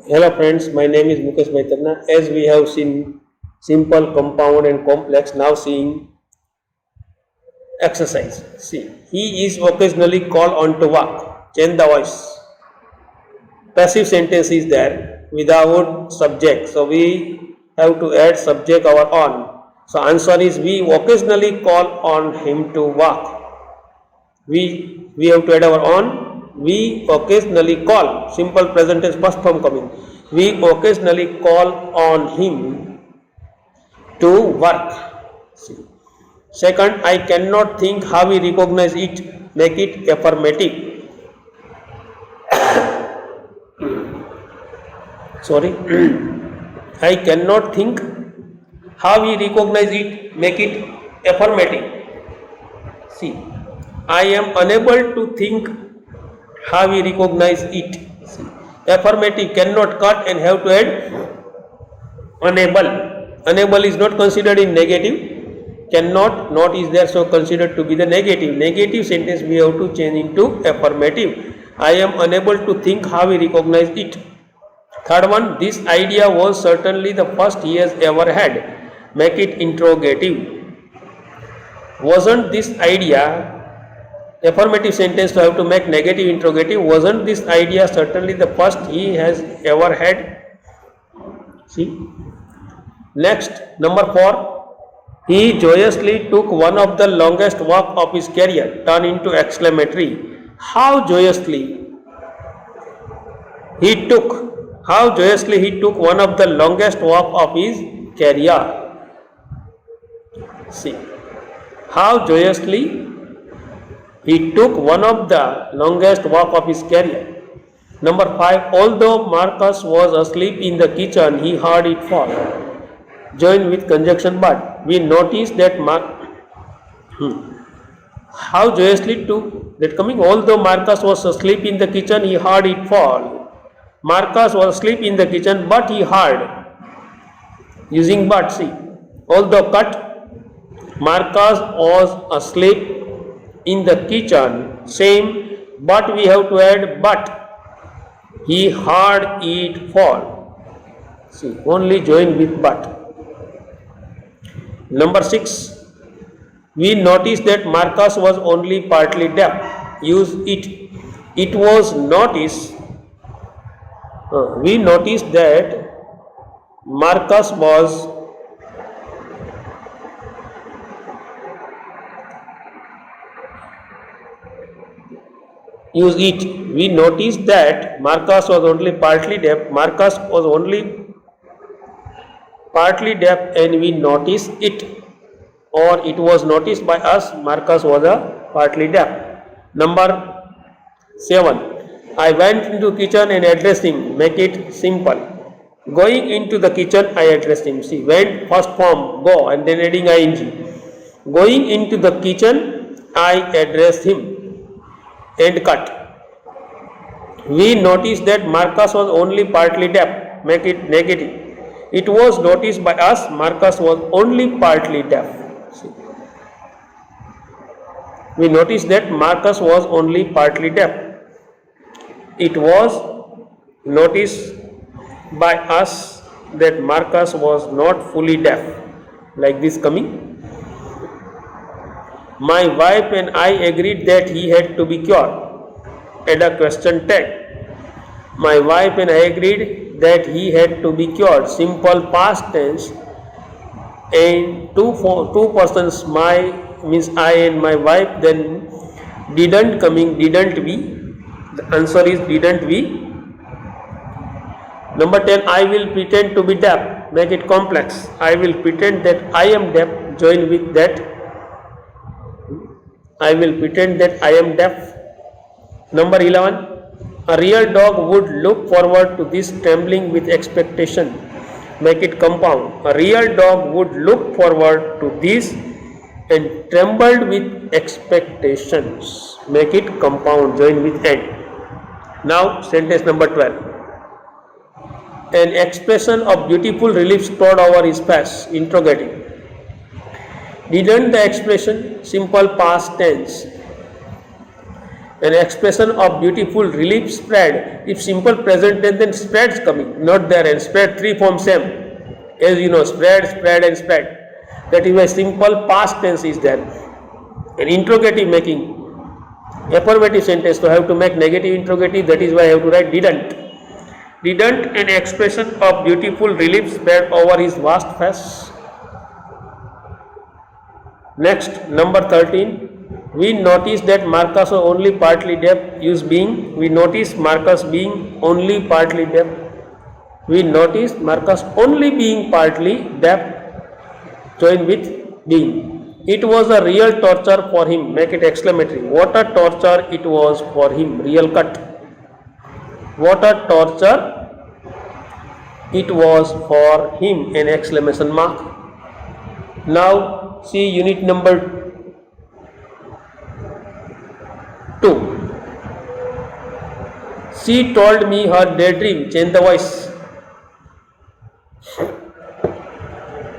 Hello friends, my name is Mukesh Maitarna. As we have seen simple, compound and complex, now seeing exercise. See, he is occasionally called on to walk. Change the voice. Passive sentence is there without subject. So we have to add subject our on. So answer is we occasionally call on him to walk. We have to add our on. We occasionally call. Simple present tense first form coming. We occasionally call on him to work. See. Second, I cannot think how we recognize it. Make it affirmative. Sorry. I cannot think how we recognize it. Make it affirmative. See. I am unable to think how we recognize it. See. Affirmative cannot cut and have to add unable. Unable is not considered in negative. Cannot, not is there, so considered to be the negative. Negative sentence we have to change into affirmative. I am unable to think how we recognize it. Third one, this idea was certainly the first he has ever had. Make it interrogative. Wasn't this idea, affirmative sentence to have to make negative interrogative, wasn't this idea certainly the first he has ever had? See. Next, number 4. He joyously took one of the longest walk of his career, turned into exclamatory. How joyously he took, how joyously he took one of the longest walk of his career. See, how joyously he took one of the longest walk of his career. Number 5. Although Marcus was asleep in the kitchen, he heard it fall. Join with conjunction but. We notice that how joyously took that coming. Although Marcus was asleep in the kitchen, he heard it fall. Marcus was asleep in the kitchen, but he heard. Using but, see. Although cut, Marcus was asleep in the kitchen, same, but we have to add but. He heard it fall. See, only join with but. Number 6. We notice that Marcus was only partly deaf. Use it. It was noticed. We noticed that Marcus was use it. We noticed that Marcus was only partly deaf. Marcus was only partly deaf and we noticed it, or it was noticed by us. Marcus was a partly deaf. Number 7. I went into kitchen and addressed him. Make it simple. Going into the kitchen, I addressed him. See, went first form go and then adding ing. Going into the kitchen, I addressed him. End cut. We noticed that Marcus was only partly deaf. Make it negative. It was noticed by us. Marcus was only partly deaf. See. We noticed that Marcus was only partly deaf. It was noticed by us that Marcus was not fully deaf. Like this coming. My wife and I agreed that he had to be cured. Add a question tag. My wife and I agreed that he had to be cured. Simple past tense. And two persons, my means I and my wife, then didn't coming, didn't we. The answer is didn't we. Number 10. I will pretend to be deaf. Make it complex. I will pretend that I am deaf. Join with that. I will pretend that I am deaf. Number 11. A real dog would look forward to this trembling with expectation. Make it compound. A real dog would look forward to this and trembled with expectations. Make it compound. Join with and. Now sentence number 12. An expression of beautiful relief spread over his face. Interrogative. Didn't the expression, simple past tense. An expression of beautiful relief spread. If simple present tense, then spreads coming, not there, and spread three forms same. As you know, spread, spread, and spread. That is why simple past tense is there. An interrogative making affirmative sentence, so I have to make negative interrogative. That is why I have to write didn't. Didn't an expression of beautiful relief spread over his vast face. Next, number 13. We notice that Marcus was only partly deaf. Use being. We notice Marcus being only partly deaf. We notice Marcus only being partly deaf. Join with being. It was a real torture for him. Make it exclamatory. What a torture it was for him. Real cut. What a torture it was for him. An exclamation mark. Now see unit number 2. She told me her daydream. Change the voice.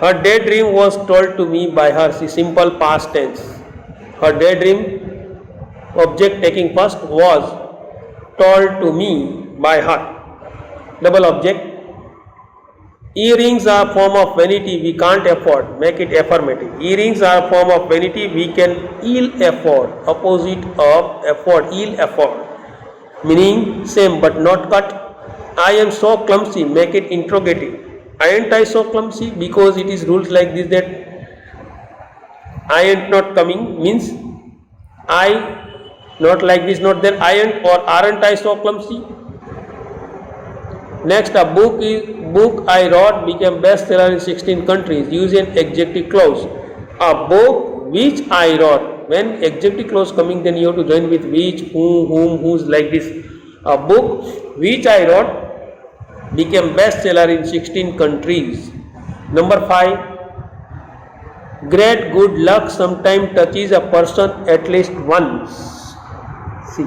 Her daydream was told to me by her. See, simple past tense. Her daydream, object taking first, was told to me by her. Double object. Earrings are a form of vanity we can't afford. Make it affirmative. Earrings are a form of vanity we can ill afford. Opposite of afford, ill afford. Meaning same but not cut. I am so clumsy. Make it interrogative. Aren't I so clumsy? Because it is rules like this that aren't not coming means I not like this, not there. Aren't or aren't I so clumsy? Next, a book I wrote became bestseller in 16 countries. Use an adjective clause. A book which I wrote. When adjective clause coming, then you have to join with which, whom, whose, like this. A book which I wrote became bestseller in 16 countries. Number 5. Great good luck sometimes touches a person at least once. See.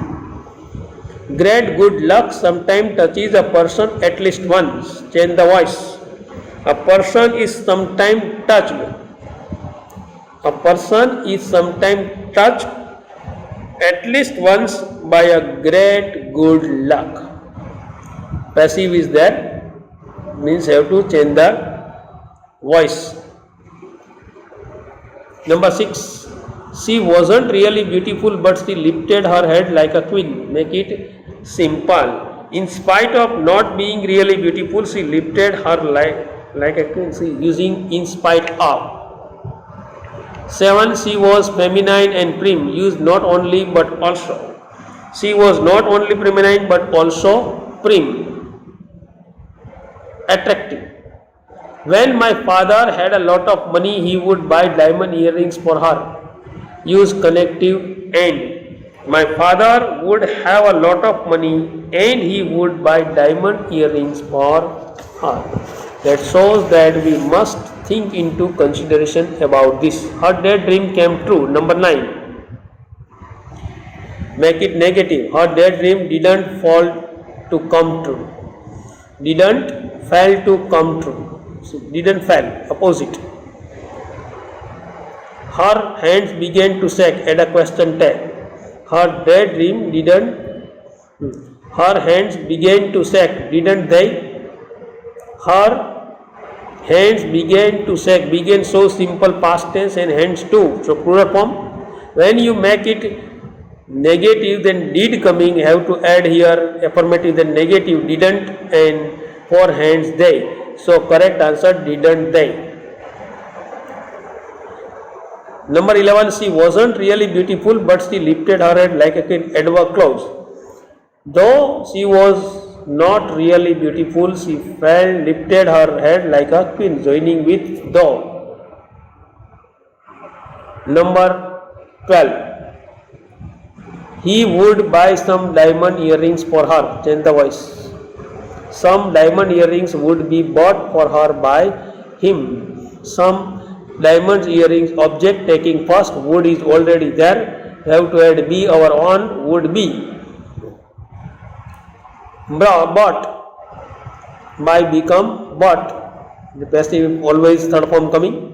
Great good luck sometimes touches a person at least once. Change the voice. A person is sometimes touched. A person is sometimes touched at least once by a great good luck. Passive is there, means have to change the voice. Number 6. She wasn't really beautiful, but she lifted her head like a queen. Make it simple. In spite of not being really beautiful, she lifted her like a queen. See, using in spite of. 7. She was feminine and prim. Use not only but also. She was not only feminine but also prim. Attractive. When my father had a lot of money, he would buy diamond earrings for her. Use connective and. My father would have a lot of money and he would buy diamond earrings for her. That shows that we must think into consideration about this. Her daydream came true. Number 9. Make it negative. Her daydream didn't fall to come true. Didn't fail to come true. So, didn't fail. Opposite. Her hands began to shake. Add a question tag. Her daydream didn't. Her hands began to shake. Didn't they? Her hands began to shake. Began so simple past tense and hands too. So plural form. When you make it negative, then did coming, have to add here affirmative, then negative didn't, and for hands they. So correct answer didn't they. Number 11. She wasn't really beautiful, but she lifted her head like a queen. Adverb clause. Though she was not really beautiful, she lifted her head like a queen. Joining with though. Number 12. He would buy some diamond earrings for her. Change the voice. Some diamond earrings would be bought for her by him. Some diamond earrings, object taking first, would is already there. Have to add be or on, would be. Bought. By become bought. The passive always third form coming.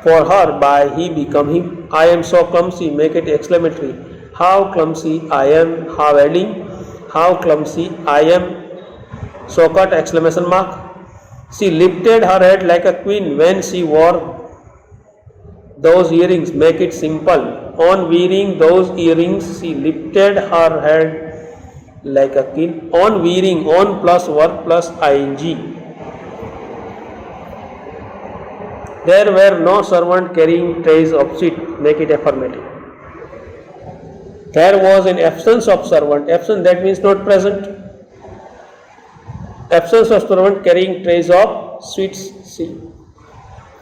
For her, by he become him. I am so clumsy. Make it exclamatory. How clumsy I am. How adding. How clumsy I am. So cut exclamation mark. She lifted her head like a queen when she wore those earrings. Make it simple. On wearing those earrings, she lifted her head like a queen. On wearing, on plus verb plus ing. There were no servant carrying trays of sheet. Make it affirmative. There was an absence of servant. Absent, that means not present. Absence of servant carrying trays of sweets. See.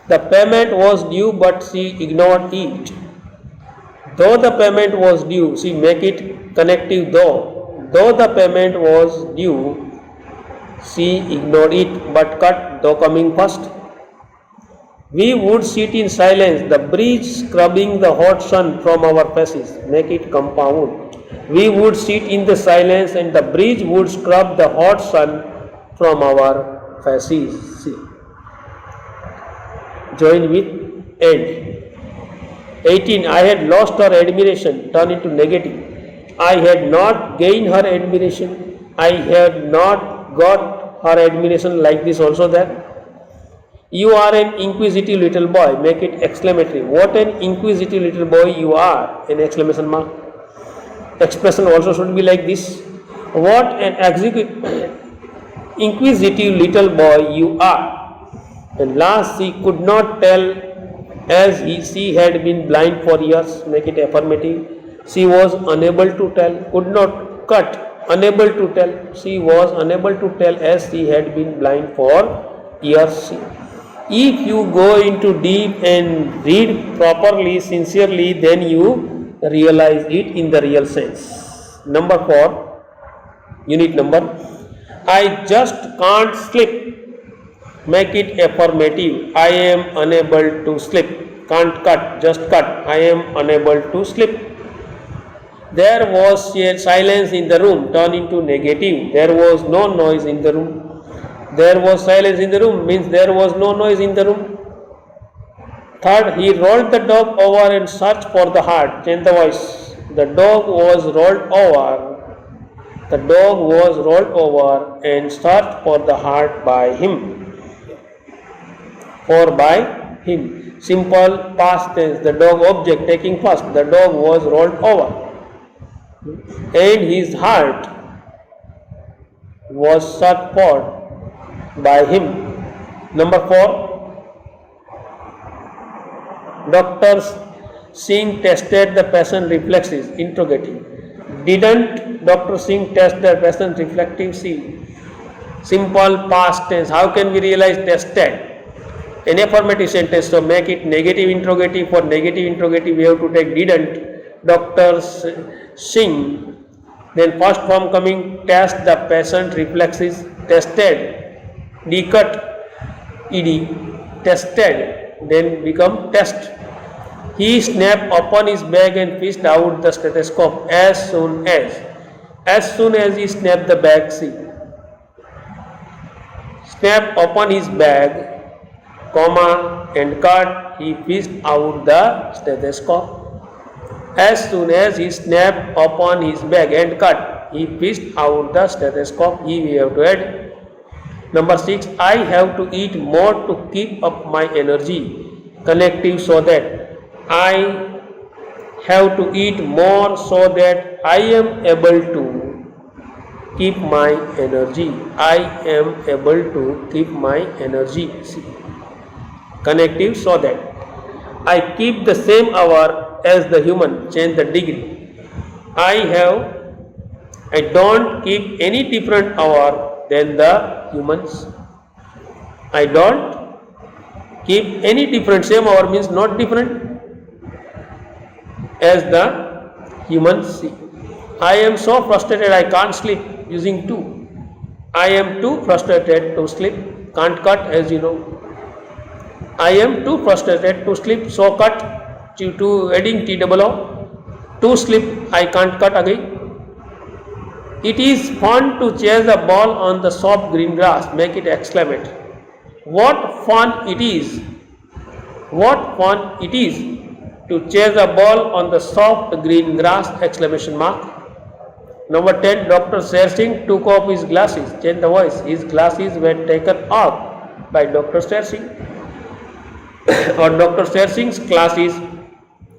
The payment was due, but she ignored it. Though the payment was due, she make it connective though. Though the payment was due, she ignored it, but cut though coming first. We would sit in silence, the breeze scrubbing the hot sun from our faces. Make it compound. We would sit in the silence and the breeze would scrub the hot sun from our faces. See. Join with end. 18. I had lost her admiration. Turn into negative. I had not gained her admiration. I had not got her admiration like this also that. You are an inquisitive little boy. Make it exclamatory. What an inquisitive little boy you are. An exclamation mark. Expression also should be like this. What an inquisitive little boy you are. And last, she could not tell as she had been blind for years. Make it affirmative. She was unable to tell. Could not cut. Unable to tell. She was unable to tell as she had been blind for years. If you go into deep and read properly, sincerely, then you realize it in the real sense. Number 4, unit number. I just can't sleep. Make it affirmative. I am unable to sleep. Can't cut, just cut. I am unable to sleep. There was silence in the room. Turn into negative. There was no noise in the room. There was silence in the room means there was no noise in the room. Third, he rolled the dog over and searched for the heart. Change the voice. The dog was rolled over. The dog was rolled over and searched for the heart by him. Or by him. Simple past tense. The dog object taking first. The dog was rolled over. And his heart was searched for by him. Number 4, Dr. Singh tested the patient reflexes. Interrogative. Didn't Dr. Singh test the patient reflective? See. Simple past tense. How can we realize tested? An affirmative sentence. So make it negative interrogative. For negative interrogative we have to take didn't Dr. Singh. Then first form coming test the patient reflexes. Tested. D-cut, ed, tested, then become test. He snapped upon his bag and fished out the stethoscope as soon as he snapped the bag, see. Snapped upon his bag, comma, and cut, he fished out the stethoscope. As soon as he snapped upon his bag and cut, he fished out the stethoscope. He we have to add. Number 6, I have to eat more to keep up my energy. Connective so that. I have to eat more so that I am able to keep my energy. I am able to keep my energy. Connective so that. I keep the same hour as the human. Change the degree. I don't keep any different hour than the humans. I don't keep any different. Same hour means not different as the humans. I am so frustrated I can't sleep. Using to. I am too frustrated to sleep. Can't cut, as you know. I am too frustrated to sleep. So cut to adding TOO. To sleep I can't cut again. It is fun to chase a ball on the soft green grass. Make it exclamatory. What fun it is. What fun it is. to chase a ball on the soft green grass! Exclamation mark. Number 10. Dr. Sher Singh took off his glasses. Change the voice. His glasses were taken off by Dr. Sher Singh. Or Dr. Sher Singh's glasses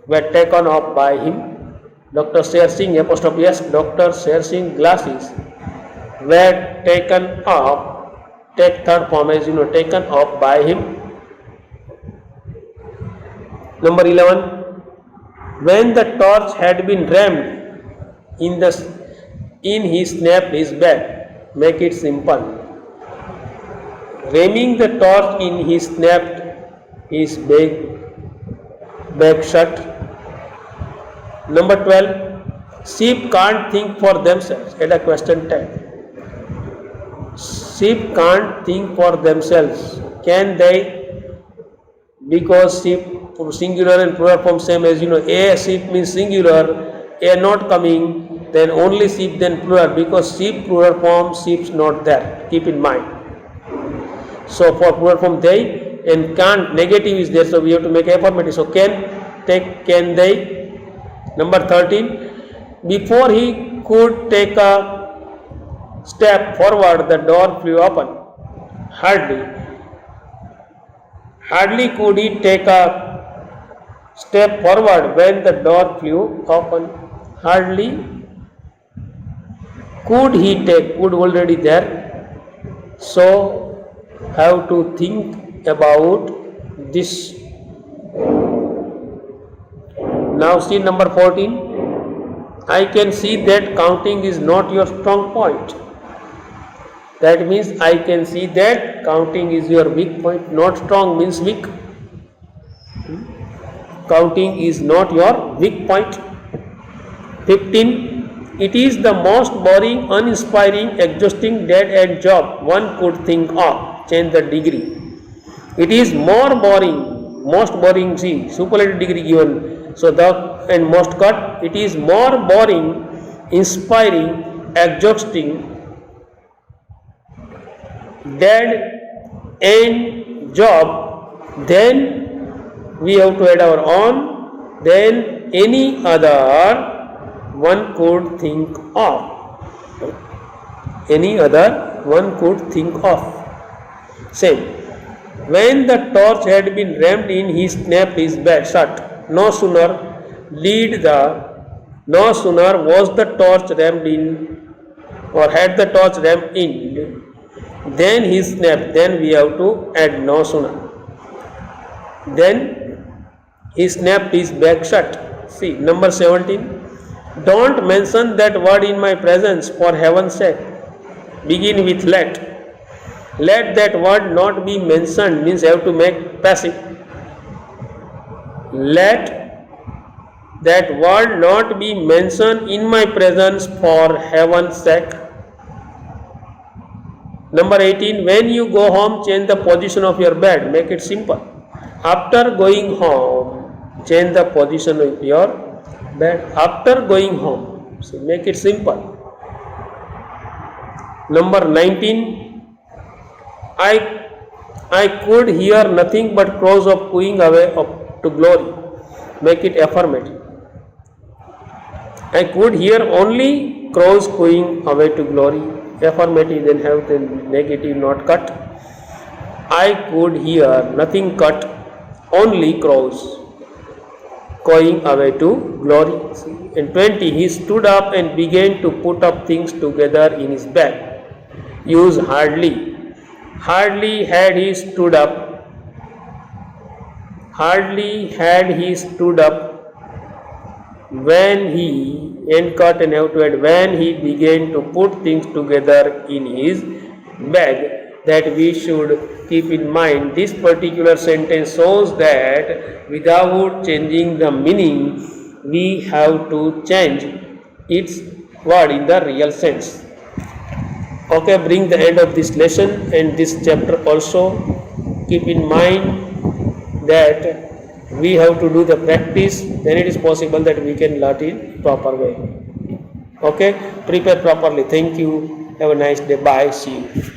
were taken off by him. Dr. Sher Singh apostrophe S. Dr. Sher Singh glasses were taken off. Take third form as taken off by him. Number 11. When the torch had been rammed in he snapped his back. Make it simple. Ramming the torch in he snapped his back shut. Number 12. Sheep can't think for themselves. At a question tag. Sheep can't think for themselves. Can they? Because sheep singular and plural form same as a sheep means singular, a not coming, then only sheep, then plural, because sheep plural form, sheep's not there. Keep in mind. So for plural form they, and can't negative is there, so we have to make affirmative. So can they? Number 13. Before he could take a step forward, the door flew open. Hardly could he take a step forward when the door flew open. Hardly could he take, could already there. So have to think about this. Now see number 14. I can see that counting is not your strong point. That means I can see that counting is your weak point. Not strong means weak. Counting is not your weak point. 15. It is the most boring, uninspiring, exhausting, dead-end job one could think of. Change the degree. It is more boring, most boring, see, superlative degree given. So the and most cut. It is more boring, inspiring, exhausting, dead-end job. Then we have to add our on. Then any other one could think of. Any other one could think of. Same. When the torch had been rammed in, he snapped his back shut. No sooner was the torch rammed in, or had the torch rammed in, then he snapped. Then we have to add no sooner. Then he snapped his back shut. See, number 17. Don't mention that word in my presence, for heaven's sake. Begin with let. Let that word not be mentioned means you have to make passive. Let that word not be mentioned in my presence, for heaven's sake. Number 18. When you go home, change the position of your bed. Make it simple. After going home, change the position of your bed. After going home. So make it simple. Number 19. I could hear nothing but crows of cooing away up to glory. Make it affirmative. I could hear only crows cooing away to glory. Affirmative, then have the negative not cut. I could hear nothing cut, only crows cooing away to glory. And 20. He stood up and began to put up things together in his bag. Use hardly. Hardly had he stood up. Hardly had he stood up when he, and cut and have to add, when he began to put things together in his bag. That we should keep in mind. This particular sentence shows that without changing the meaning, we have to change its word in the real sense. Okay, bring the end of this lesson and this chapter also. Keep in mind that we have to do the practice, then it is possible that we can learn it proper way. Okay, prepare properly. Thank you. Have a nice day. Bye. See you.